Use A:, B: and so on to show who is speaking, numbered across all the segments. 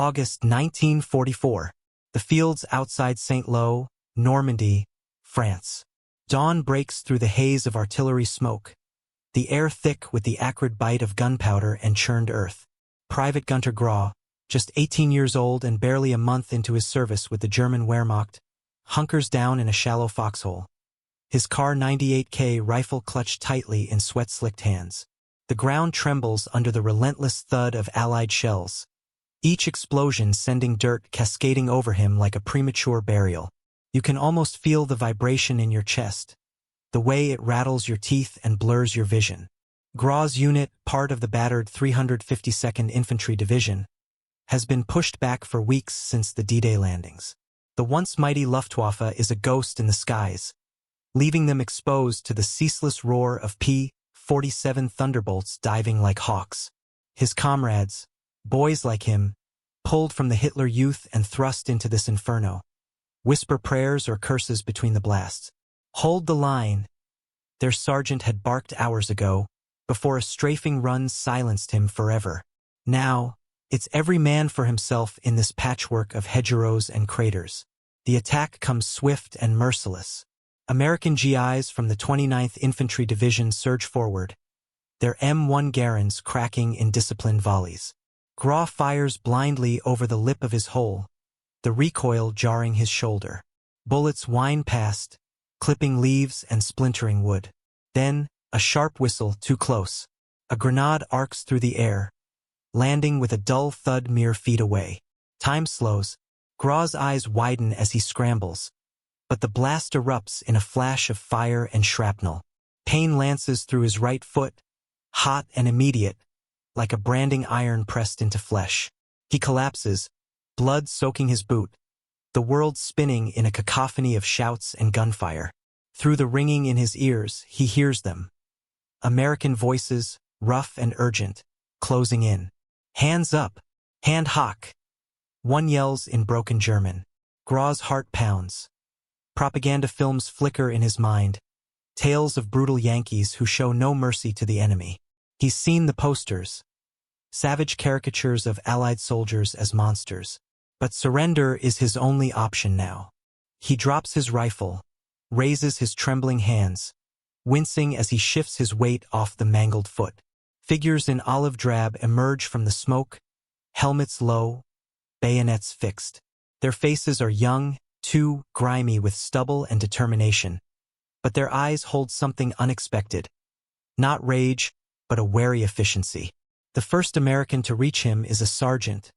A: August 1944. The fields outside Saint-Lô, Normandy, France. Dawn breaks through the haze of artillery smoke, the air thick with the acrid bite of gunpowder and churned earth. Private Gunter Grau, just 18 years old and barely a month into his service with the German Wehrmacht, hunkers down in a shallow foxhole. His Kar 98K rifle clutched tightly in sweat-slicked hands. The ground trembles under the relentless thud of Allied shells, each explosion sending dirt cascading over him like a premature burial. You can almost feel the vibration in your chest, the way it rattles your teeth and blurs your vision. Grau's unit, part of the battered 352nd Infantry Division, has been pushed back for weeks since the D-Day landings. The once mighty Luftwaffe is a ghost in the skies, leaving them exposed to the ceaseless roar of P-47 Thunderbolts diving like hawks. His comrades, boys like him, pulled from the Hitler Youth and thrust into this inferno, whisper prayers or curses between the blasts. Hold the line, their sergeant had barked hours ago, before a strafing run silenced him forever. Now, it's every man for himself in this patchwork of hedgerows and craters. The attack comes swift and merciless. American GIs from the 29th Infantry Division surge forward, their M1 Garens cracking in disciplined volleys. Grau fires blindly over the lip of his hole, the recoil jarring his shoulder. Bullets whine past, clipping leaves and splintering wood. Then, a sharp whistle too close. A grenade arcs through the air, landing with a dull thud mere feet away. Time slows. Grau's eyes widen as he scrambles, but the blast erupts in a flash of fire and shrapnel. Pain lances through his right foot, hot and immediate, like a branding iron pressed into flesh. He collapses, blood soaking his boot, the world spinning in a cacophony of shouts and gunfire. Through the ringing in his ears, he hears them. American voices, rough and urgent, closing in. Hands up! Hand hoch! One yells in broken German. Grau's heart pounds. Propaganda films flicker in his mind, tales of brutal Yankees who show no mercy to the enemy. He's seen the posters, savage caricatures of Allied soldiers as monsters. But surrender is his only option now. He drops his rifle, raises his trembling hands, wincing as he shifts his weight off the mangled foot. Figures in olive drab emerge from the smoke, helmets low, bayonets fixed. Their faces are young, too grimy with stubble and determination, but their eyes hold something unexpected. Not rage, but a wary efficiency. The first American to reach him is a sergeant,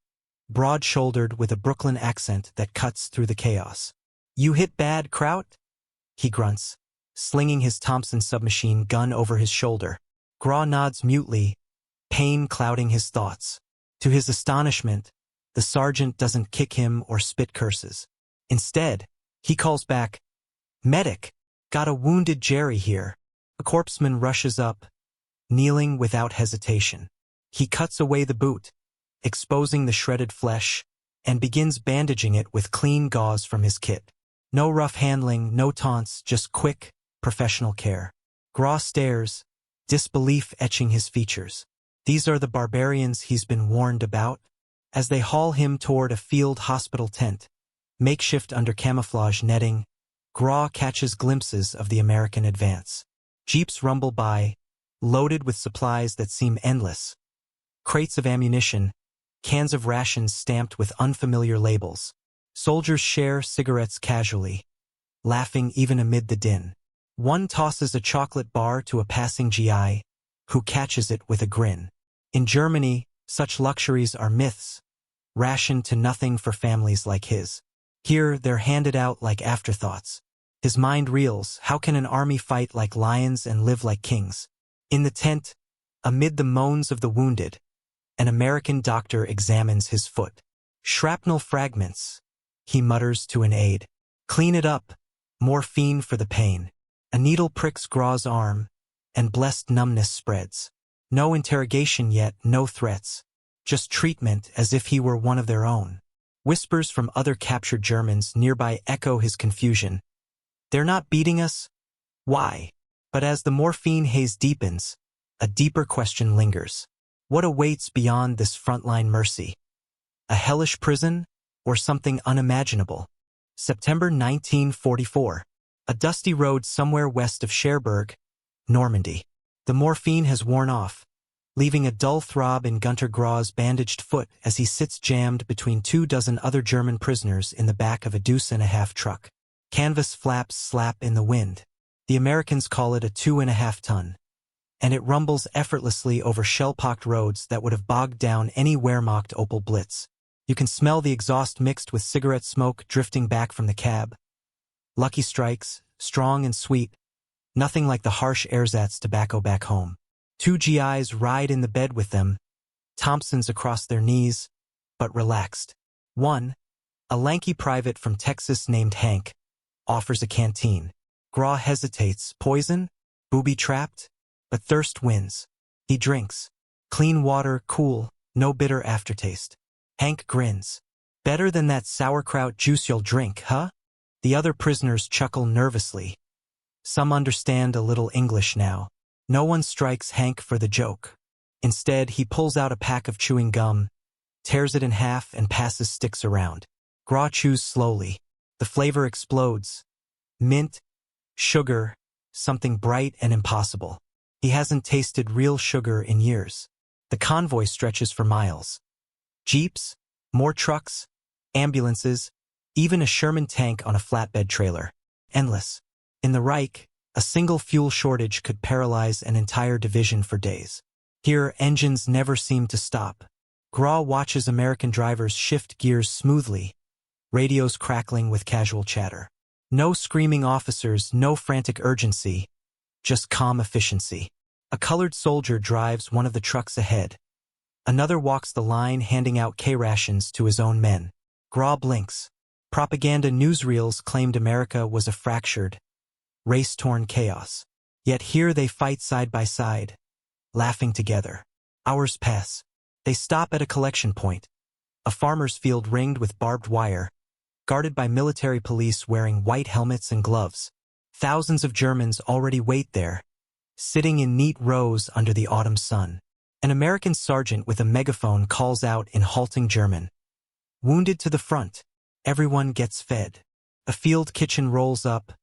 A: broad-shouldered with a Brooklyn accent that cuts through the chaos. "You hit bad, Kraut?" he grunts, slinging his Thompson submachine gun over his shoulder. Grau nods mutely, pain clouding his thoughts. To his astonishment, the sergeant doesn't kick him or spit curses. Instead, he calls back, "Medic, got a wounded Jerry here." A corpsman rushes up, kneeling without hesitation. He cuts away the boot, exposing the shredded flesh, and begins bandaging it with clean gauze from his kit. No rough handling, no taunts, just quick, professional care. Grau stares, disbelief etching his features. These are the barbarians he's been warned about. As they haul him toward a field hospital tent, makeshift under camouflage netting, Grau catches glimpses of the American advance. Jeeps rumble by, loaded with supplies that seem endless. Crates of ammunition, cans of rations stamped with unfamiliar labels. Soldiers share cigarettes casually, laughing even amid the din. One tosses a chocolate bar to a passing GI, who catches it with a grin. In Germany, such luxuries are myths, rationed to nothing for families like his. Here, they're handed out like afterthoughts. His mind reels. How can an army fight like lions and live like kings? In the tent, amid the moans of the wounded, an American doctor examines his foot. "Shrapnel fragments," he mutters to an aide. "Clean it up. Morphine for the pain." A needle pricks Grau's arm, and blessed numbness spreads. No interrogation yet, no threats. Just treatment as if he were one of their own. Whispers from other captured Germans nearby echo his confusion. "They're not beating us? Why?" But as the morphine haze deepens, a deeper question lingers. What awaits beyond this frontline mercy? A hellish prison? Or something unimaginable? September 1944. A dusty road somewhere west of Cherbourg, Normandy. The morphine has worn off, leaving a dull throb in Gunter Grau's bandaged foot as he sits jammed between 24 other German prisoners in the back of a deuce-and-a-half truck. Canvas flaps slap in the wind. The Americans call it a 2.5-ton. And it rumbles effortlessly over shell-pocked roads that would have bogged down any Wehrmacht Opel Blitz. You can smell the exhaust mixed with cigarette smoke drifting back from the cab. Lucky Strikes, strong and sweet, nothing like the harsh ersatz tobacco back home. 2 GIs ride in the bed with them, Thompsons across their knees, but relaxed. One, a lanky private from Texas named Hank, offers a canteen. Grau hesitates. Poison? Booby-trapped? But thirst wins. He drinks. Clean water, cool, no bitter aftertaste. Hank grins. Better than that sauerkraut juice you'll drink, huh? The other prisoners chuckle nervously. Some understand a little English now. No one strikes Hank for the joke. Instead, he pulls out a pack of chewing gum, tears it in half, and passes sticks around. Grau chews slowly. The flavor explodes. Mint, sugar, something bright and impossible. He hasn't tasted real sugar in years. The convoy stretches for miles. Jeeps, more trucks, ambulances, even a Sherman tank on a flatbed trailer. Endless. In the Reich, a single fuel shortage could paralyze an entire division for days. Here, engines never seem to stop. Grau watches American drivers shift gears smoothly, radios crackling with casual chatter. No screaming officers, no frantic urgency, just calm efficiency. A colored soldier drives one of the trucks ahead. Another walks the line handing out K-rations to his own men. Grau blinks. Propaganda newsreels claimed America was a fractured, race-torn chaos. Yet here they fight side by side, laughing together. Hours pass. They stop at a collection point, a farmer's field ringed with barbed wire, guarded by military police wearing white helmets and gloves. Thousands of Germans already wait there, sitting in neat rows under the autumn sun. An American sergeant with a megaphone calls out in halting German. Wounded to the front. Everyone gets fed. A field kitchen rolls up,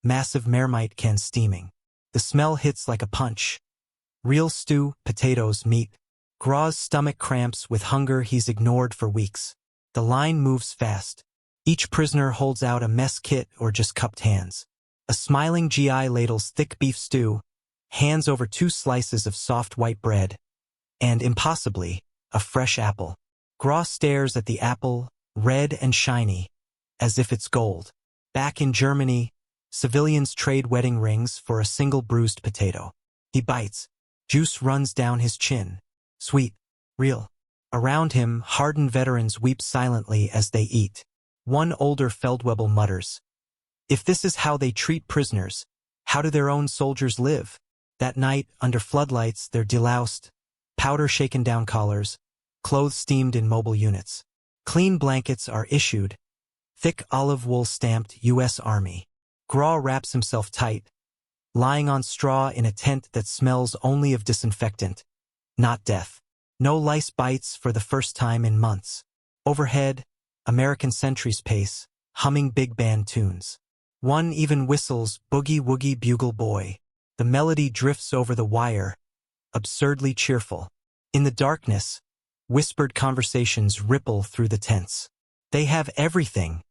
A: massive marmite cans steaming. The smell hits like a punch. Real stew, potatoes, meat. Grau's stomach cramps with hunger he's ignored for weeks. The line moves fast. Each prisoner holds out a mess kit or just cupped hands. A smiling GI ladles thick beef stew, hands over 2 slices of soft white bread, and, impossibly, a fresh apple. Grau stares at the apple, red and shiny, as if it's gold. Back in Germany, civilians trade wedding rings for a single bruised potato. He bites. Juice runs down his chin. Sweet. Real. Around him, hardened veterans weep silently as they eat. One older Feldwebel mutters, "If this is how they treat prisoners, how do their own soldiers live?" That night, under floodlights, they're deloused, powder shaken down collars, clothes steamed in mobile units. Clean blankets are issued, thick olive wool stamped U.S. Army. Grau wraps himself tight, lying on straw in a tent that smells only of disinfectant, not death. No lice bites for the first time in months. Overhead, American sentries pace, humming big band tunes. One even whistles Boogie Woogie Bugle Boy. The melody drifts over the wire, absurdly cheerful. In the darkness, whispered conversations ripple through the tents. "They have everything,"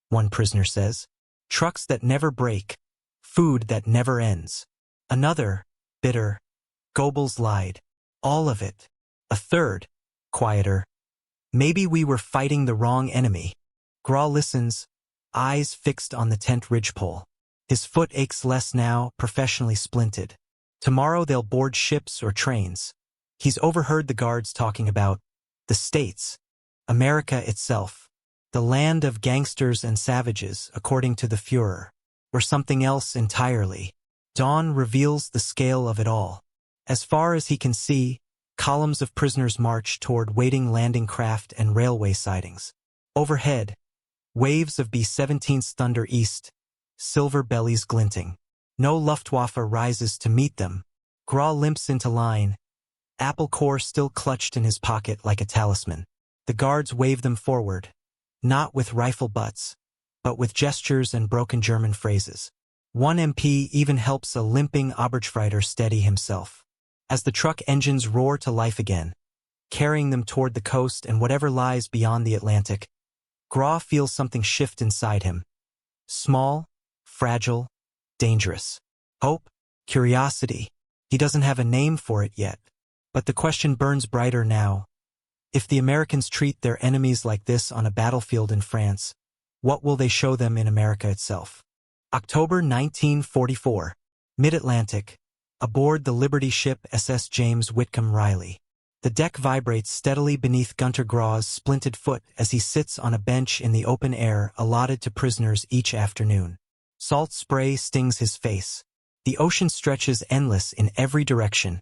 A: one prisoner says. "Trucks that never break, food that never ends." Another, bitter, "Goebbels lied. All of it." A third, quieter, "Maybe we were fighting the wrong enemy." Grau listens, eyes fixed on the tent ridgepole. His foot aches less now, professionally splinted. Tomorrow they'll board ships or trains. He's overheard the guards talking about the States, America itself, the land of gangsters and savages, according to the Führer, or something else entirely. Dawn reveals the scale of it all. As far as he can see, columns of prisoners march toward waiting landing craft and railway sidings. Overhead, waves of B-17's thunder east, silver bellies glinting. No Luftwaffe rises to meet them. Grau limps into line, apple core still clutched in his pocket like a talisman. The guards wave them forward, not with rifle butts, but with gestures and broken German phrases. One MP even helps a limping Oberschreiter steady himself. As the truck engines roar to life again, carrying them toward the coast and whatever lies beyond the Atlantic, Grau feels something shift inside him. Small, fragile, dangerous. Hope, curiosity. He doesn't have a name for it yet, but the question burns brighter now. If the Americans treat their enemies like this on a battlefield in France, what will they show them in America itself? October 1944. Mid-Atlantic. Aboard the Liberty ship SS James Whitcomb Riley. The deck vibrates steadily beneath Gunter Grau's splinted foot as he sits on a bench in the open air allotted to prisoners each afternoon. Salt spray stings his face. The ocean stretches endless in every direction.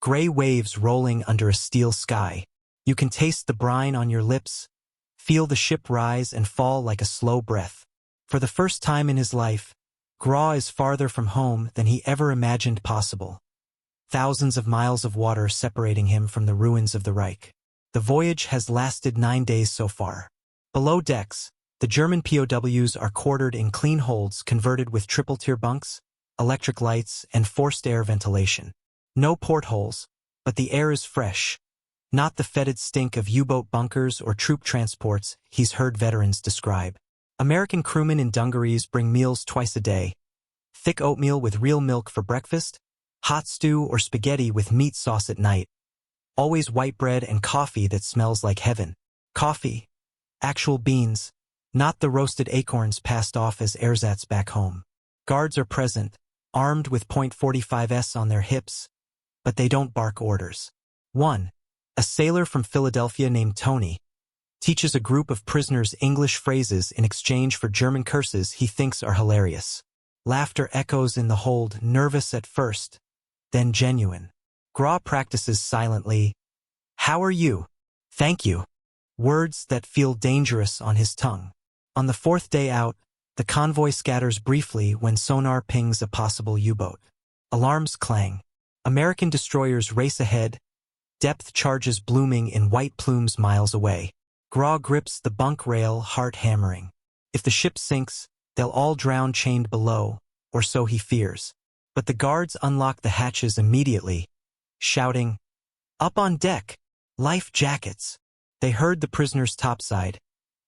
A: Gray waves rolling under a steel sky. You can taste the brine on your lips, feel the ship rise and fall like a slow breath. For the first time in his life, Grau is farther from home than he ever imagined possible. Thousands of miles of water separating him from the ruins of the Reich. The voyage has lasted 9 days so far. Below decks, the German POWs are quartered in clean holds converted with triple-tier bunks, electric lights, and forced air ventilation. No portholes, but the air is fresh. Not the fetid stink of U-boat bunkers or troop transports he's heard veterans describe. American crewmen in dungarees bring meals twice a day. Thick oatmeal with real milk for breakfast, hot stew or spaghetti with meat sauce at night. Always white bread and coffee that smells like heaven. Coffee. Actual beans, not the roasted acorns passed off as ersatz back home. Guards are present, armed with .45s on their hips, but they don't bark orders. 1. A sailor from Philadelphia named Tony teaches a group of prisoners English phrases in exchange for German curses he thinks are hilarious. Laughter echoes in the hold, nervous at first, then genuine. Grau practices silently. How are you? Thank you. Words that feel dangerous on his tongue. On the 4th day out, the convoy scatters briefly when sonar pings a possible U-boat. Alarms clang. American destroyers race ahead, depth charges blooming in white plumes miles away. Grau grips the bunk rail, heart hammering. If the ship sinks, they'll all drown chained below, or so he fears. But the guards unlock the hatches immediately, shouting, "Up on deck! Life jackets!" They herd the prisoners topside,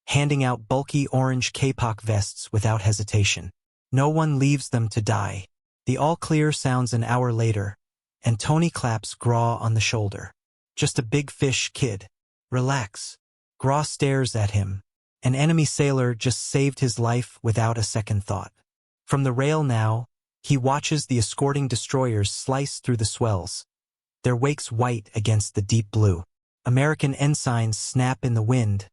A: handing out bulky orange kapok vests without hesitation. No one leaves them to die. The all-clear sounds an hour later, and Tony claps Grau on the shoulder. Just a big fish, kid. Relax. Grau stares at him. An enemy sailor just saved his life without a second thought. From the rail now, he watches the escorting destroyers slice through the swells, their wakes white against the deep blue. American ensigns snap in the wind,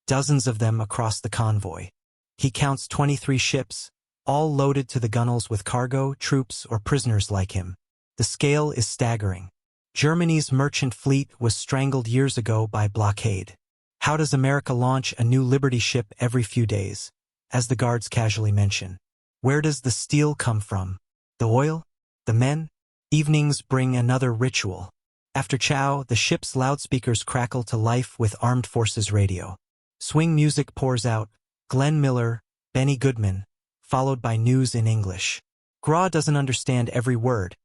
A: dozens of them across the convoy. He counts 23 ships, all loaded to the gunwales with cargo, troops, or prisoners like him. The scale is staggering. Germany's merchant fleet was strangled years ago by blockade. How does America launch a new Liberty ship every few days, as the guards casually mention? Where does the steel come from? The oil? The men? Evenings bring another ritual. After chow, the ship's loudspeakers crackle to life with Armed Forces radio. Swing music pours out, Glenn Miller, Benny Goodman, followed by news in English. Grau doesn't understand every word,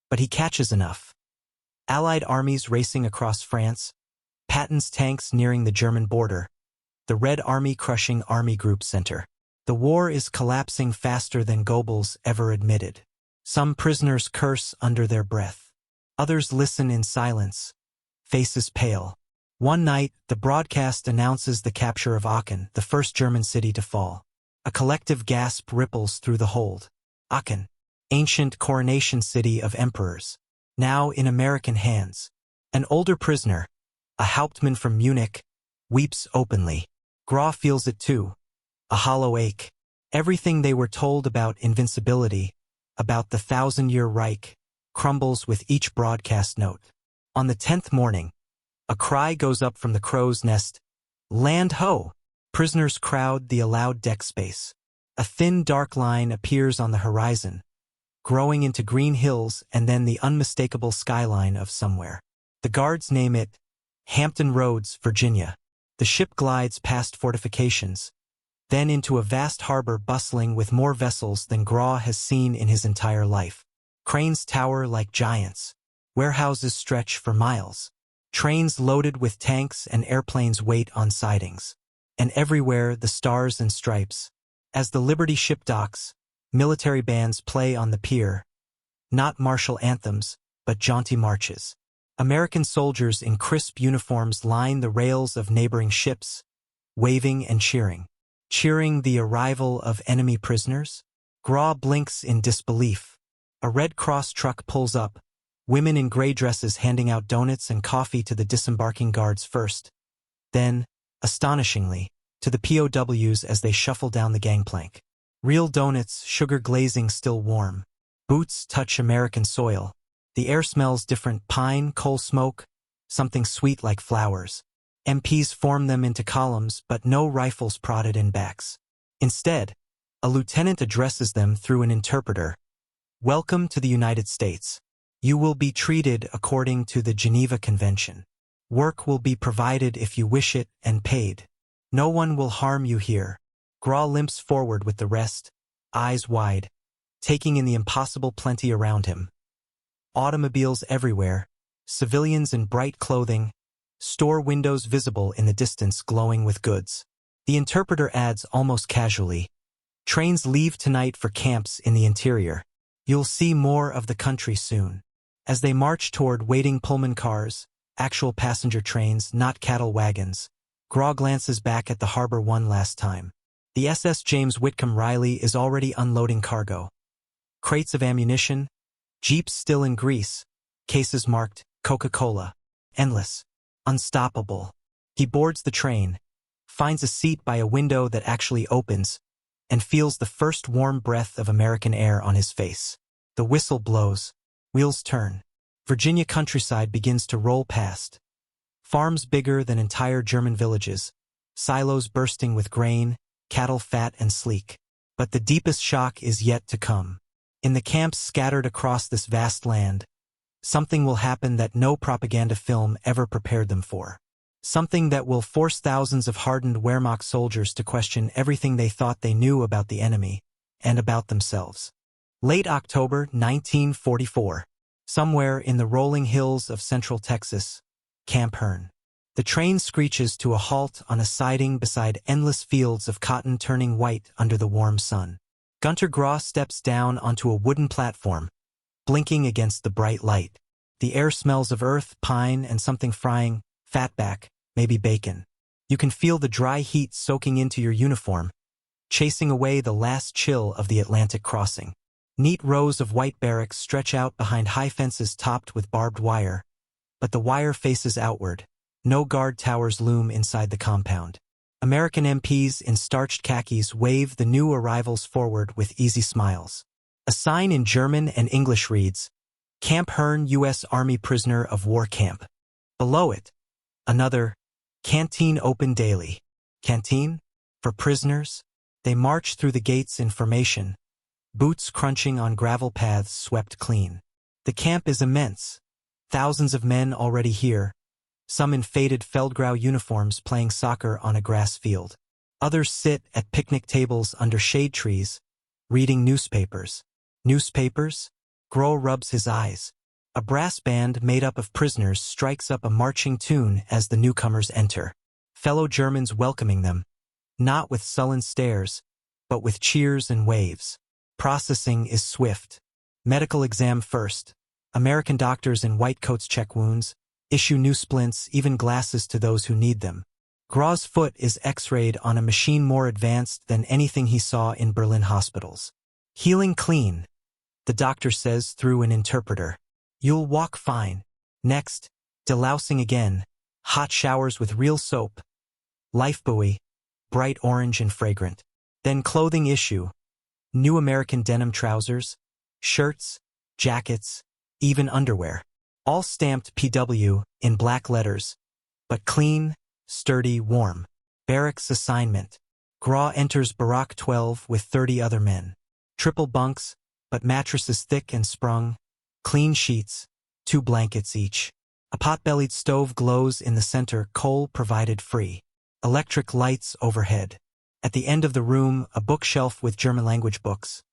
A: but he catches enough. Allied armies racing across France, Patton's tanks nearing the German border, the Red Army crushing Army Group Center. The war is collapsing faster than Goebbels ever admitted. Some prisoners curse under their breath. Others listen in silence, faces pale. One night, the broadcast announces the capture of Aachen, the first German city to fall. A collective gasp ripples through the hold. Aachen, ancient coronation city of emperors, now in American hands. An older prisoner, a Hauptmann from Munich, weeps openly. Grau feels it too, a hollow ache. Everything they were told about invincibility, about the 1,000-year Reich, crumbles with each broadcast note. On the 10th morning, a cry goes up from the crow's nest, "Land ho!" Prisoners crowd the allowed deck space. A thin dark line appears on the horizon, growing into green hills and then the unmistakable skyline of somewhere. The guards name it Hampton Roads, Virginia. The ship glides past fortifications, then into a vast harbor bustling with more vessels than Graw has seen in his entire life. Cranes tower like giants. Warehouses stretch for miles. Trains loaded with tanks and airplanes wait on sidings. And everywhere the stars and stripes. As the Liberty ship docks, military bands play on the pier. Not martial anthems, but jaunty marches. American soldiers in crisp uniforms line the rails of neighboring ships, waving and cheering. Cheering the arrival of enemy prisoners? Graw blinks in disbelief. A Red Cross truck pulls up, women in gray dresses handing out donuts and coffee to the disembarking guards first. Then, astonishingly, to the POWs as they shuffle down the gangplank. Real donuts, sugar glazing still warm. Boots touch American soil. The air smells different: pine, coal smoke, something sweet like flowers. MPs form them into columns, but no rifles prodded in backs. Instead, a lieutenant addresses them through an interpreter. Welcome to the United States. You will be treated according to the Geneva Convention. Work will be provided if you wish it and paid. No one will harm you here. Graw limps forward with the rest, eyes wide, taking in the impossible plenty around him. Automobiles everywhere, civilians in bright clothing, store windows visible in the distance glowing with goods. The interpreter adds almost casually, trains leave tonight for camps in the interior. You'll see more of the country soon. As they march toward waiting Pullman cars, actual passenger trains, not cattle wagons, Graw glances back at the harbor one last time. The SS James Whitcomb Riley is already unloading cargo. Crates of ammunition, jeeps still in grease, cases marked Coca-Cola. Endless. Unstoppable. He boards the train, finds a seat by a window that actually opens, and feels the first warm breath of American air on his face. The whistle blows. Wheels turn. Virginia countryside begins to roll past. Farms bigger than entire German villages, silos bursting with grain, cattle fat and sleek. But the deepest shock is yet to come. In the camps scattered across this vast land, something will happen that no propaganda film ever prepared them for. Something that will force thousands of hardened Wehrmacht soldiers to question everything they thought they knew about the enemy and about themselves. Late October 1944. Somewhere in the rolling hills of central Texas, Camp Hearn. The train screeches to a halt on a siding beside endless fields of cotton turning white under the warm sun. Gunter Graw steps down onto a wooden platform, blinking against the bright light. The air smells of earth, pine, and something frying, fatback, maybe bacon. You can feel the dry heat soaking into your uniform, chasing away the last chill of the Atlantic crossing. Neat rows of white barracks stretch out behind high fences topped with barbed wire, but the wire faces outward. No guard towers loom inside the compound. American MPs in starched khakis wave the new arrivals forward with easy smiles. A sign in German and English reads, Camp Hearn, U.S. Army Prisoner of War Camp. Below it, another, Canteen open daily. Canteen? For prisoners? They march through the gates in formation, boots crunching on gravel paths swept clean. The camp is immense. Thousands of men already here, some in faded Feldgrau uniforms playing soccer on a grass field. Others sit at picnic tables under shade trees, reading newspapers. Newspapers? Graw rubs his eyes. A brass band made up of prisoners strikes up a marching tune as the newcomers enter. Fellow Germans welcoming them, not with sullen stares, but with cheers and waves. Processing is swift. Medical exam first. American doctors in white coats check wounds, issue new splints, even glasses to those who need them. Graw's foot is x-rayed on a machine more advanced than anything he saw in Berlin hospitals. Healing clean, the doctor says through an interpreter. You'll walk fine. Next, delousing again, hot showers with real soap. Lifebuoy, bright orange and fragrant. Then clothing issue. New American denim trousers, shirts, jackets, even underwear. All stamped PW in black letters, but clean, sturdy, warm. Barracks assignment. Graw enters Barack 12 with 30 other men. Triple bunks, but mattresses thick and sprung. Clean sheets, 2 blankets each. A pot-bellied stove glows in the center, coal provided free. Electric lights overhead. At the end of the room, a bookshelf with German-language books.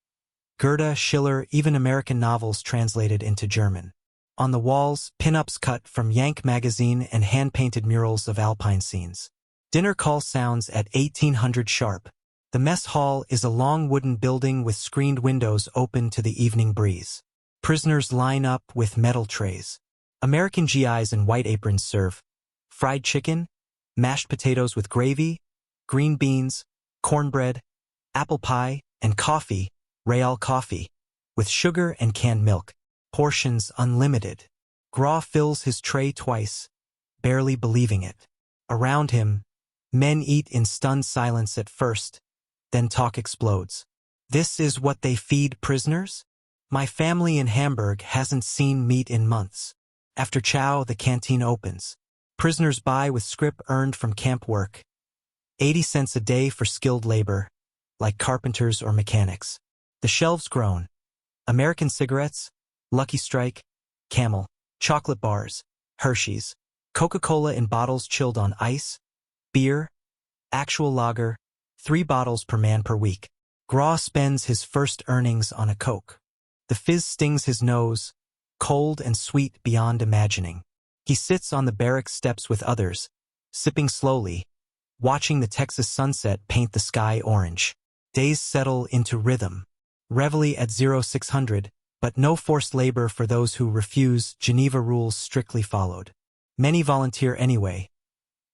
A: Goethe, Schiller, even American novels translated into German. On the walls, pin-ups cut from Yank magazine and hand-painted murals of alpine scenes. Dinner call sounds at 1800 sharp. The mess hall is a long wooden building with screened windows open to the evening breeze. Prisoners line up with metal trays. American GIs in white aprons serve fried chicken, mashed potatoes with gravy, green beans, cornbread, apple pie, and coffee, Real coffee, with sugar and canned milk. Portions unlimited. Gras fills his tray twice, barely believing it. Around him, men eat in stunned silence at first, then talk explodes. This is what they feed prisoners? My family in Hamburg hasn't seen meat in months. After chow, the canteen opens. Prisoners buy with scrip earned from camp work. 80 cents a day for skilled labor, like carpenters or mechanics. The shelves groan. American cigarettes, Lucky Strike, Camel, chocolate bars, Hershey's, Coca-Cola in bottles chilled on ice, beer, actual lager, 3 bottles per man per week. Gras spends his first earnings on a Coke. The fizz stings his nose, cold and sweet beyond imagining. He sits on the barracks steps with others, sipping slowly, watching the Texas sunset paint the sky orange. Days settle into rhythm. Reveille at 0600, but no forced labor for those who refuse. Geneva rules strictly followed. Many volunteer anyway,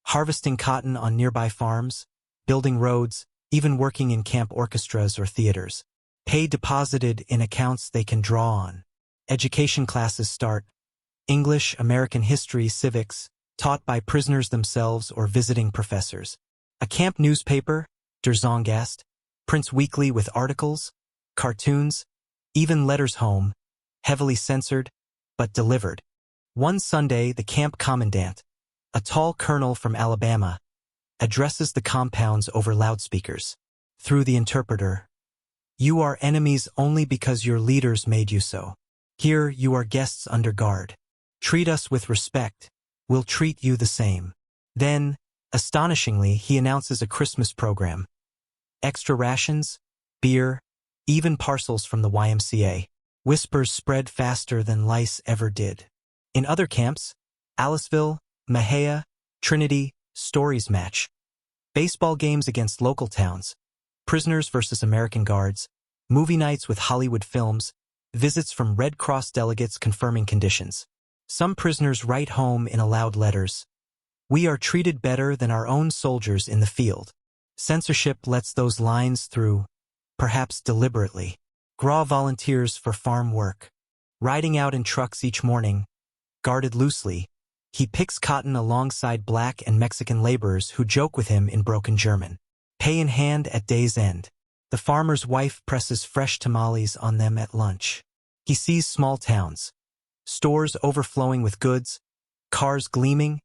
A: harvesting cotton on nearby farms, building roads, even working in camp orchestras or theaters. Pay deposited in accounts they can draw on. Education classes start. English, American history, civics, taught by prisoners themselves or visiting professors. A camp newspaper, Der Zonggast, prints weekly with articles, cartoons, even letters home, heavily censored, but delivered. One Sunday, the camp commandant, a tall colonel from Alabama, addresses the compounds over loudspeakers. Through the interpreter, "You are enemies only because your leaders made you so. Here you are guests under guard. Treat us with respect. We'll treat you the same." Then, astonishingly, he announces a Christmas program. Extra rations, beer, even parcels from the YMCA. Whispers spread faster than lice ever did. In other camps, Aliceville, Mahia, Trinity, stories match. Baseball games against local towns, prisoners versus American guards, movie nights with Hollywood films, visits from Red Cross delegates confirming conditions. Some prisoners write home in aloud letters. "We are treated better than our own soldiers in the field." Censorship lets those lines through, perhaps deliberately. Gras volunteers for farm work. Riding out in trucks each morning, guarded loosely, he picks cotton alongside black and Mexican laborers who joke with him in broken German. Pay in hand at day's end. The farmer's wife presses fresh tamales on them at lunch. He sees small towns, stores overflowing with goods, cars gleaming,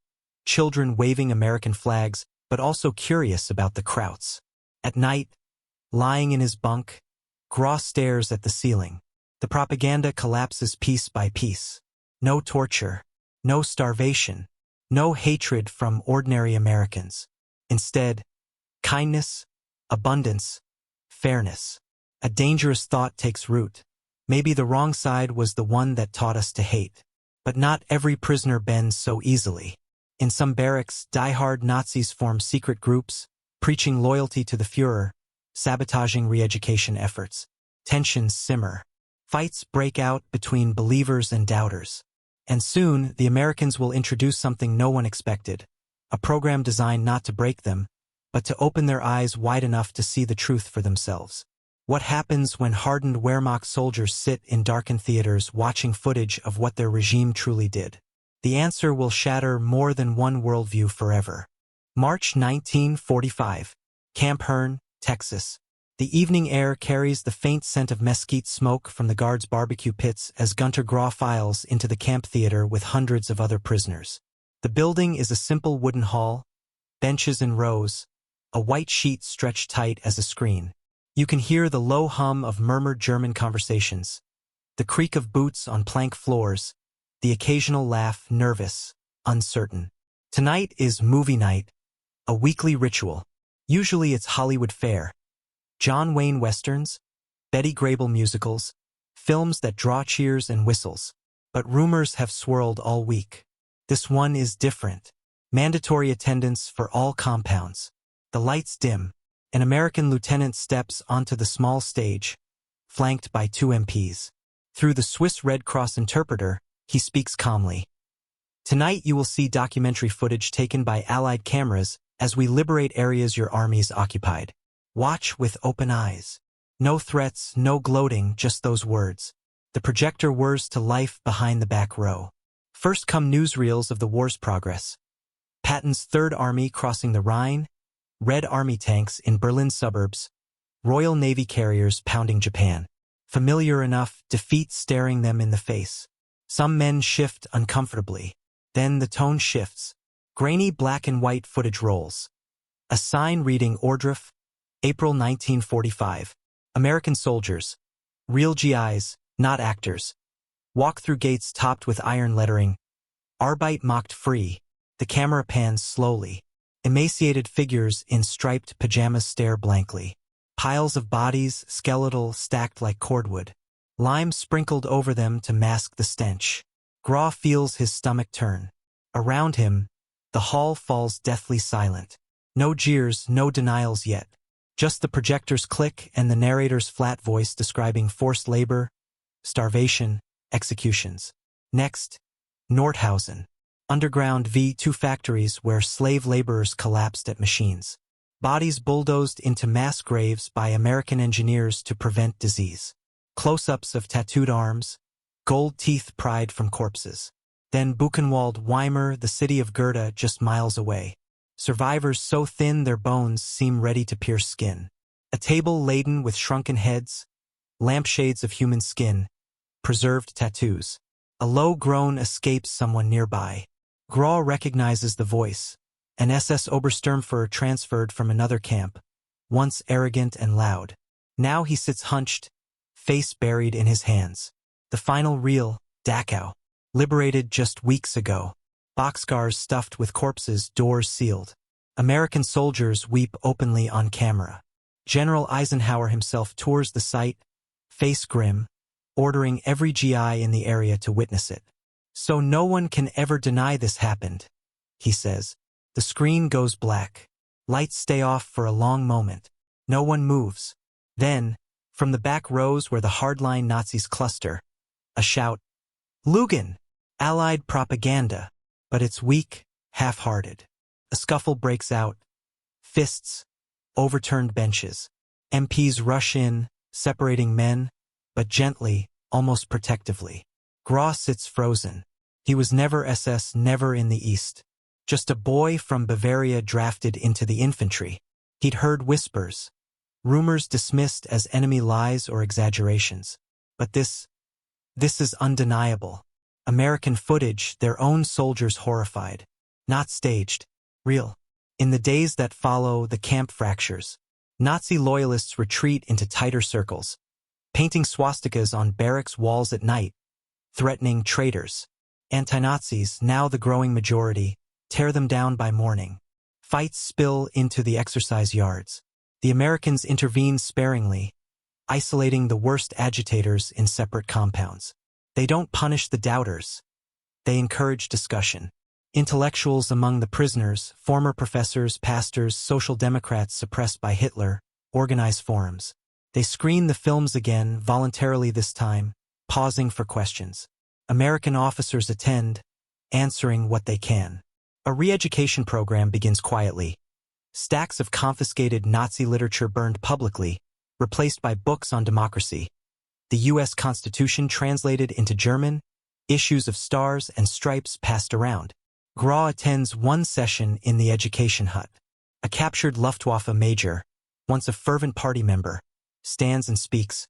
A: children waving American flags, but also curious about the Krauts. At night, lying in his bunk, Gras stares at the ceiling. The propaganda collapses piece by piece. No torture, no starvation, no hatred from ordinary Americans. Instead, kindness, abundance, fairness. A dangerous thought takes root. Maybe the wrong side was the one that taught us to hate. But not every prisoner bends so easily. In some barracks, die-hard Nazis form secret groups, preaching loyalty to the Führer, sabotaging re-education efforts. Tensions simmer. Fights break out between believers and doubters. And soon, the Americans will introduce something no one expected. A program designed not to break them, but to open their eyes wide enough to see the truth for themselves. What happens when hardened Wehrmacht soldiers sit in darkened theaters watching footage of what their regime truly did? The answer will shatter more than one worldview forever. March 1945. Camp Hearn, Texas. The evening air carries the faint scent of mesquite smoke from the guards' barbecue pits as Gunter Gras files into the camp theater with hundreds of other prisoners. The building is a simple wooden hall, benches in rows, a white sheet stretched tight as a screen. You can hear the low hum of murmured German conversations, the creak of boots on plank floors, the occasional laugh, nervous, uncertain. Tonight is movie night, A weekly ritual. Usually it's Hollywood fare, John Wayne westerns, Betty Grable musicals, films that draw cheers and whistles. But rumors have swirled all week. This one is different. Mandatory attendance for all compounds. The lights dim. An American lieutenant steps onto the small stage, flanked by 2 MPs. Through the Swiss Red Cross interpreter, he speaks calmly. Tonight you will see documentary footage taken by Allied cameras as we liberate areas your armies occupied. Watch with open eyes. No threats, no gloating, just those words. The projector whirs to life behind the back row. First come newsreels of the war's progress. Patton's Third Army crossing the Rhine, Red Army tanks in Berlin suburbs, Royal Navy carriers pounding Japan. Familiar enough, defeat staring them in the face. Some men shift uncomfortably. Then the tone shifts. Grainy black and white footage rolls. A sign reading Ordruf, April 1945. American soldiers, real GIs, not actors, walk through gates topped with iron lettering. Arbeit macht free. The camera pans slowly. Emaciated figures in striped pajamas stare blankly. Piles of bodies, skeletal, stacked like cordwood. Lime sprinkled over them to mask the stench. Graw feels his stomach turn. Around him, the hall falls deathly silent. No jeers, no denials yet. Just the projector's click and the narrator's flat voice describing forced labor, starvation, executions. Next, Nordhausen. Underground V2 factories where slave laborers collapsed at machines. Bodies bulldozed into mass graves by American engineers to prevent disease. Close-ups of tattooed arms, gold teeth pried from corpses. Then Buchenwald, Weimar, the city of Goethe just miles away. Survivors so thin their bones seem ready to pierce skin. A table laden with shrunken heads, lampshades of human skin, preserved tattoos. A low groan escapes someone nearby. Graw recognizes the voice. An SS Obersturmführer transferred from another camp, once arrogant and loud. Now he sits hunched, face buried in his hands. The final reel, Dachau. Liberated just weeks ago. Boxcars stuffed with corpses, doors sealed. American soldiers weep openly on camera. General Eisenhower himself tours the site, face grim, ordering every GI in the area to witness it. So no one can ever deny this happened, he says. The screen goes black. Lights stay off for a long moment. No one moves. Then, from the back rows where the hardline Nazis cluster, a shout, Lügen! Allied propaganda. But it's weak, half-hearted. A scuffle breaks out. Fists, overturned benches. MPs rush in, separating men, but gently, almost protectively. Graw sits frozen. He was never SS, never in the East. Just a boy from Bavaria drafted into the infantry. He'd heard whispers, rumors dismissed as enemy lies or exaggerations. But this is undeniable. American footage, their own soldiers horrified. Not staged. Real. In the days that follow, the camp fractures. Nazi loyalists retreat into tighter circles, painting swastikas on barracks walls at night, threatening traitors. Anti-Nazis, now the growing majority, tear them down by morning. Fights spill into the exercise yards. The Americans intervene sparingly, isolating the worst agitators in separate compounds. They don't punish the doubters. They encourage discussion. Intellectuals among the prisoners, former professors, pastors, social democrats suppressed by Hitler, organize forums. They screen the films again, voluntarily this time, pausing for questions. American officers attend, answering what they can. A re-education program begins quietly. Stacks of confiscated Nazi literature burned publicly, replaced by books on democracy. The U.S. Constitution translated into German, issues of Stars and Stripes passed around. Graw attends one session in the education hut. A captured Luftwaffe major, once a fervent party member, stands and speaks.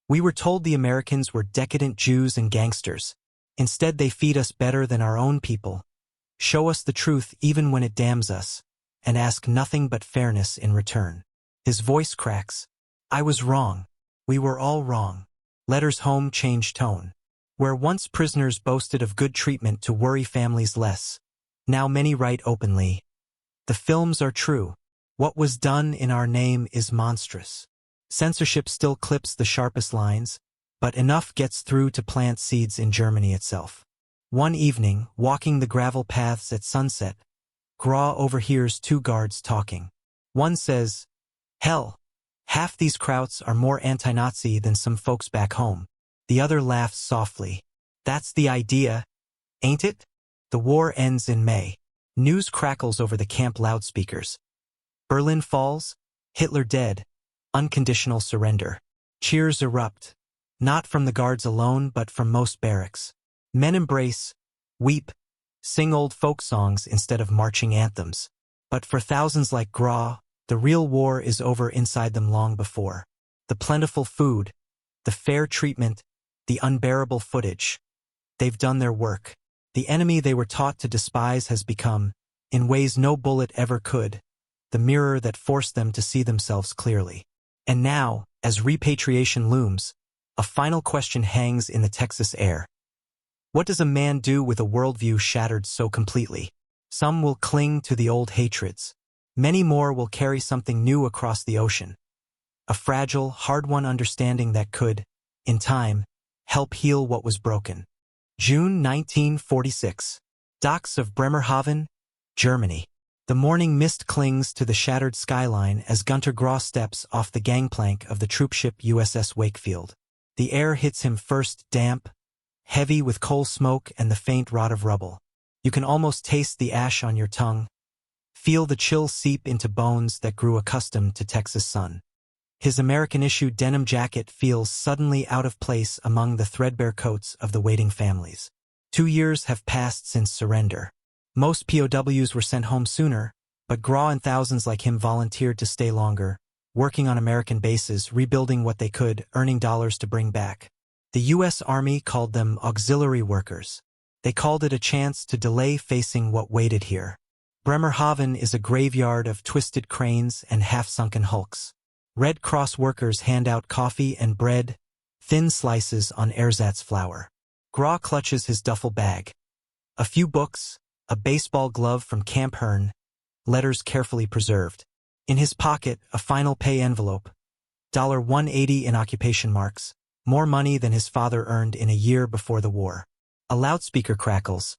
A: We were told the Americans were decadent Jews and gangsters. Instead, they feed us better than our own people, show us the truth even when it damns us, and ask nothing but fairness in return. His voice cracks. I was wrong. We were all wrong. Letters home change tone. Where once prisoners boasted of good treatment to worry families less, now many write openly, The films are true. What was done in our name is monstrous. Censorship still clips the sharpest lines, but enough gets through to plant seeds in Germany itself. One evening, walking the gravel paths at sunset, Grau overhears two guards talking. One says, "Hell, half these krauts are more anti-Nazi than some folks back home." The other laughs softly. "That's the idea, ain't it?" The war ends in May. News crackles over the camp loudspeakers. Berlin falls, Hitler dead, unconditional surrender. Cheers erupt, not from the guards alone but from most barracks. Men embrace, weep, sing old folk songs instead of marching anthems. But for thousands like Grau, the real war is over inside them long before. The plentiful food, the fair treatment, the unbearable footage. They've done their work. The enemy they were taught to despise has become, in ways no bullet ever could, the mirror that forced them to see themselves clearly. And now, as repatriation looms, a final question hangs in the Texas air. What does a man do with a worldview shattered so completely? Some will cling to the old hatreds. Many more will carry something new across the ocean. A fragile, hard-won understanding that could, in time, help heal what was broken. June 1946. Docks of Bremerhaven, Germany. The morning mist clings to the shattered skyline as Gunter Grau steps off the gangplank of the troopship USS Wakefield. The air hits him first damp, heavy with coal smoke and the faint rot of rubble. You can almost taste the ash on your tongue, feel the chill seep into bones that grew accustomed to Texas sun. His American-issue denim jacket feels suddenly out of place among the threadbare coats of the waiting families. 2 years have passed since surrender. Most POWs were sent home sooner, but Grau and thousands like him volunteered to stay longer, working on American bases, rebuilding what they could, earning dollars to bring back. The U.S. Army called them auxiliary workers. They called it a chance to delay facing what waited here. Bremerhaven is a graveyard of twisted cranes and half-sunken hulks. Red Cross workers hand out coffee and bread, thin slices on ersatz flour. Grau clutches his duffel bag. A few books, a baseball glove from Camp Hearn, letters carefully preserved. In his pocket, a final pay envelope, $180 in occupation marks, more money than his father earned in a year before the war. A loudspeaker crackles.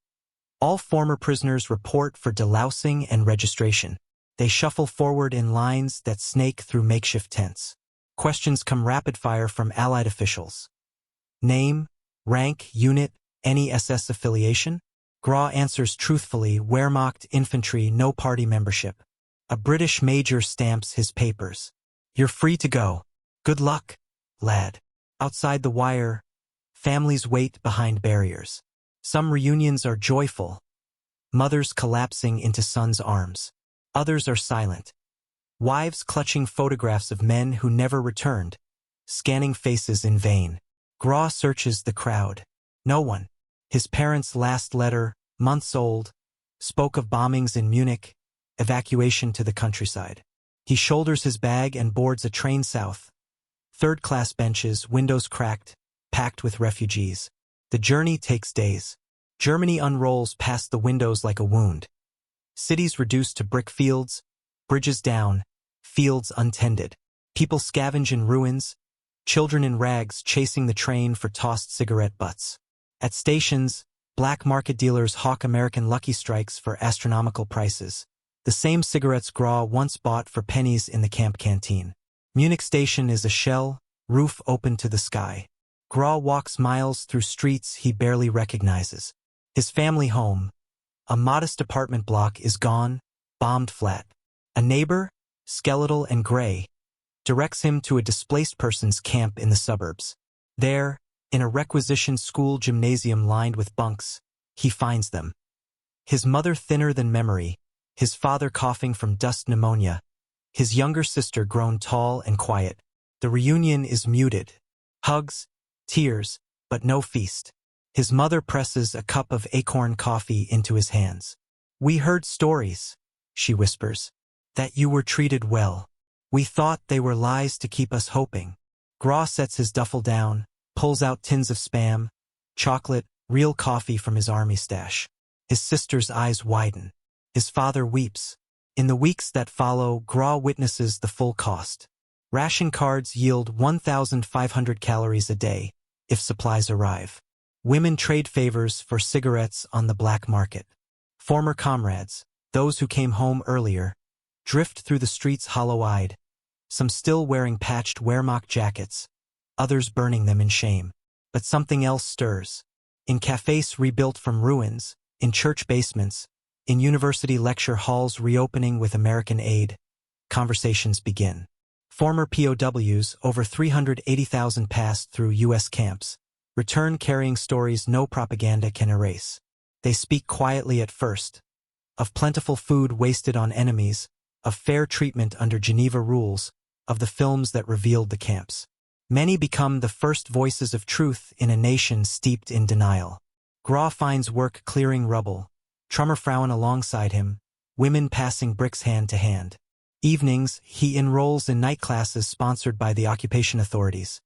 A: All former prisoners report for delousing and registration. They shuffle forward in lines that snake through makeshift tents. Questions come rapid-fire from Allied officials. Name, rank, unit, any SS affiliation? Grau answers truthfully, Wehrmacht infantry, no party membership. A British major stamps his papers. You're free to go. Good luck, lad. Outside the wire, families wait behind barriers. Some reunions are joyful, mothers collapsing into sons' arms. Others are silent. Wives clutching photographs of men who never returned, scanning faces in vain. Grau searches the crowd. No one. His parents' last letter, months old, spoke of bombings in Munich, evacuation to the countryside. He shoulders his bag and boards a train south. Third-class benches, windows cracked, packed with refugees. The journey takes days. Germany unrolls past the windows like a wound. Cities reduced to brick fields, bridges down, fields untended. People scavenge in ruins, children in rags chasing the train for tossed cigarette butts. At stations, black market dealers hawk American Lucky Strikes for astronomical prices. The same cigarettes Grau once bought for pennies in the camp canteen. Munich station is a shell, roof open to the sky. Grau walks miles through streets he barely recognizes. His family home, a modest apartment block, is gone, bombed flat. A neighbor, skeletal and gray, directs him to a displaced person's camp in the suburbs. There, in a requisitioned school gymnasium lined with bunks, he finds them. His mother thinner than memory, his father coughing from dust pneumonia, his younger sister grown tall and quiet. The reunion is muted. Hugs, tears, but no feast. His mother presses a cup of acorn coffee into his hands. "We heard stories," she whispers, "that you were treated well. We thought they were lies to keep us hoping." Grau sets his duffel down, pulls out tins of Spam, chocolate, real coffee from his army stash. His sister's eyes widen. His father weeps. In the weeks that follow, Gras witnesses the full cost. Ration cards yield 1,500 calories a day, if supplies arrive. Women trade favors for cigarettes on the black market. Former comrades, those who came home earlier, drift through the streets hollow-eyed, some still wearing patched Wehrmacht jackets, others burning them in shame. But something else stirs. In cafes rebuilt from ruins, in church basements, in university lecture halls reopening with American aid, conversations begin. Former POWs, over 380,000 passed through U.S. camps, return carrying stories no propaganda can erase. They speak quietly at first, of plentiful food wasted on enemies, of fair treatment under Geneva rules, of the films that revealed the camps. Many become the first voices of truth in a nation steeped in denial. Gras finds work clearing rubble, Trümmerfrauen alongside him, women passing bricks hand to hand. Evenings, he enrolls in night classes sponsored by the occupation authorities.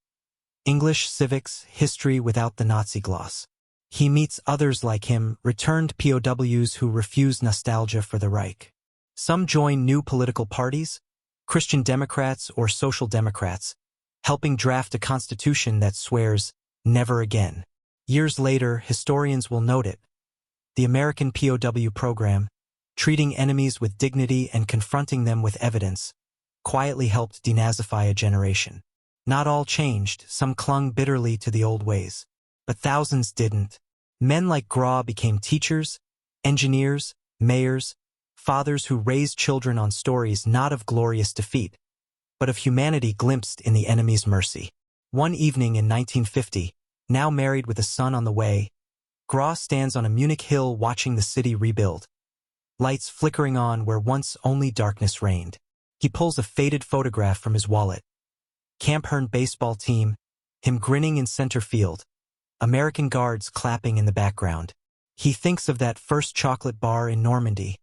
A: English, civics, history without the Nazi gloss. He meets others like him, returned POWs who refuse nostalgia for the Reich. Some join new political parties, Christian Democrats or Social Democrats, helping draft a constitution that swears, never again. Years later, historians will note it. The American POW program, treating enemies with dignity and confronting them with evidence, quietly helped denazify a generation. Not all changed, some clung bitterly to the old ways. But thousands didn't. Men like Gras became teachers, engineers, mayors, fathers who raised children on stories not of glorious defeat, but of humanity glimpsed in the enemy's mercy. One evening in 1950, now married with a son on the way, Gras stands on a Munich hill watching the city rebuild. Lights flickering on where once only darkness reigned. He pulls a faded photograph from his wallet. Camp Herne baseball team, him grinning in center field, American guards clapping in the background. He thinks of that first chocolate bar in Normandy,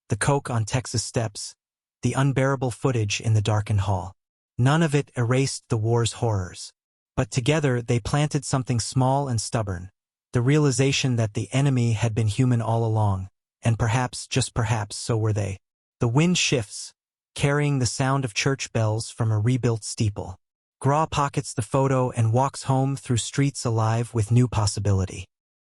A: the Coke on Texas steps, the unbearable footage in the darkened hall. None of it erased the war's horrors. But together they planted something small and stubborn, the realization that the enemy had been human all along, and perhaps, just perhaps, so were they. The wind shifts, carrying the sound of church bells from a rebuilt steeple. Gras pockets the photo and walks home through streets alive with new possibility.